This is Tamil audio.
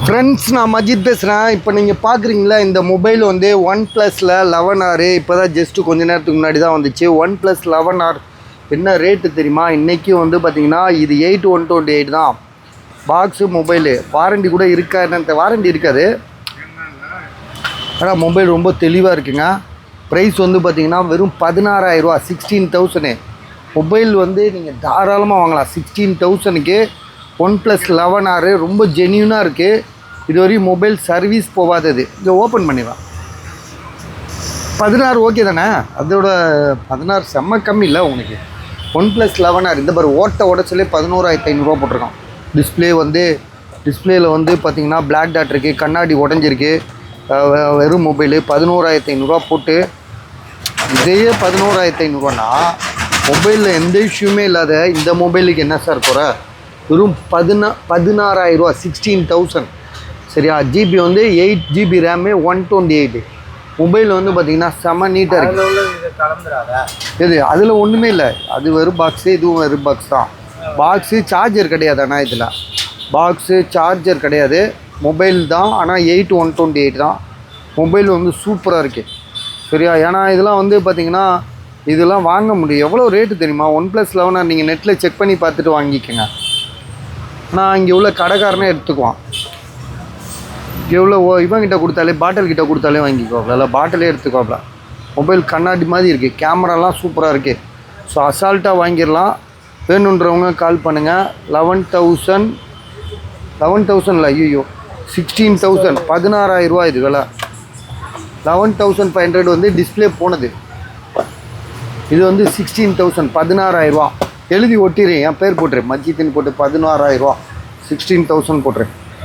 ஃப்ரெண்ட்ஸ், நான் மஜித் பேசுகிறேன். இப்போ நீங்கள் பார்க்குறீங்களா, இந்த மொபைல் வந்து OnePlusல 11R இப்போ தான் ஜஸ்ட்டு கொஞ்ச நேரத்துக்கு முன்னாடி தான் வந்துச்சு. OnePlus 11R என்ன ரேட்டு தெரியுமா? இன்றைக்கி வந்து பார்த்திங்கன்னா இது 8128 தான். பாக்ஸு மொபைலு வாரண்டி கூட இருக்கா என்னன்னு, வாரண்டி இருக்காது, ஆனால் மொபைல் ரொம்ப தெளிவாக இருக்குங்க. ப்ரைஸ் வந்து பார்த்திங்கன்னா வெறும் 16,000 16,000. மொபைல் வந்து நீங்கள் தாராளமாக வாங்கலாம் 16,000க்கு. OnePlus 11R ரொம்ப ஜென்யூனாக இருக்குது. இதுவரையும் மொபைல் சர்வீஸ் போகாதது. இங்கே ஓப்பன் பண்ணிடலாம். 16 ஓகே தானே? அதோட 16 செம்ம கம்மி இல்லை உங்களுக்கு. OnePlus 11R இந்த பாரு, ஓட்ட உடச்சலே 11,500 போட்டிருக்கான். டிஸ்பிளேயில் வந்து பார்த்திங்கன்னா பிளாக் டாட் இருக்குது, கண்ணாடி உடஞ்சிருக்கு. வெறும் மொபைலு 11,500 போட்டு, இதே 11,500னா மொபைலில் எந்த இஷ்யூமே இல்லாத இந்த மொபைலுக்கு என்ன சார் போகிற? வெறும் 16,000 16,000. சரியா? ஜிபி வந்து 8GB ரேமு 128. மொபைல் வந்து பார்த்திங்கன்னா செம்ம நீட்டாக இருக்குது. இது அதில் ஒன்றுமே இல்லை, அது வெறும் பாக்ஸு, இதுவும் வெறும் பாக்ஸ் தான். பாக்ஸு சார்ஜர் கிடையாது. ஆனால் இதில் பாக்ஸு சார்ஜர் கிடையாது, மொபைல் தான். ஆனால் 8128 தான். மொபைல் வந்து சூப்பராக இருக்குது. சரியா? ஏன்னா இதெல்லாம் வந்து பார்த்திங்கன்னா இதெல்லாம் வாங்க முடியும். எவ்வளோ ரேட்டு தெரியுமா? OnePlus 11R நீங்கள் நெட்டில் செக் பண்ணி பார்த்துட்டு வாங்கிக்கோங்க. நான் இங்கே உள்ள கடைக்காரனே எடுத்துக்குவான். இங்கே உள்ள இவங்கிட்ட கொடுத்தாலே, பாட்டில் கிட்ட கொடுத்தாலே வாங்கிக்குவாப்ல, இல்லை பாட்டிலே எடுத்துக்குவாப்ல. மொபைல் கண்ணாடி மாதிரி இருக்குது, கேமராலாம் சூப்பராக இருக்குது. ஸோ அசால்ட்டாக வாங்கிடலாம். வேணுன்றவங்க கால் பண்ணுங்கள். 11,000 இல்லை, ஐயோ 16,000 16,000 இது விலை. 11,500 வந்து டிஸ்பிளே போனது. இது வந்து 16,000 16,000. எழுதி ஒட்டிடுறேன், என் பேர் போட்டுறேன், மஜித்துன்னு போட்டு 16,000 16,000 போட்டுறேன்.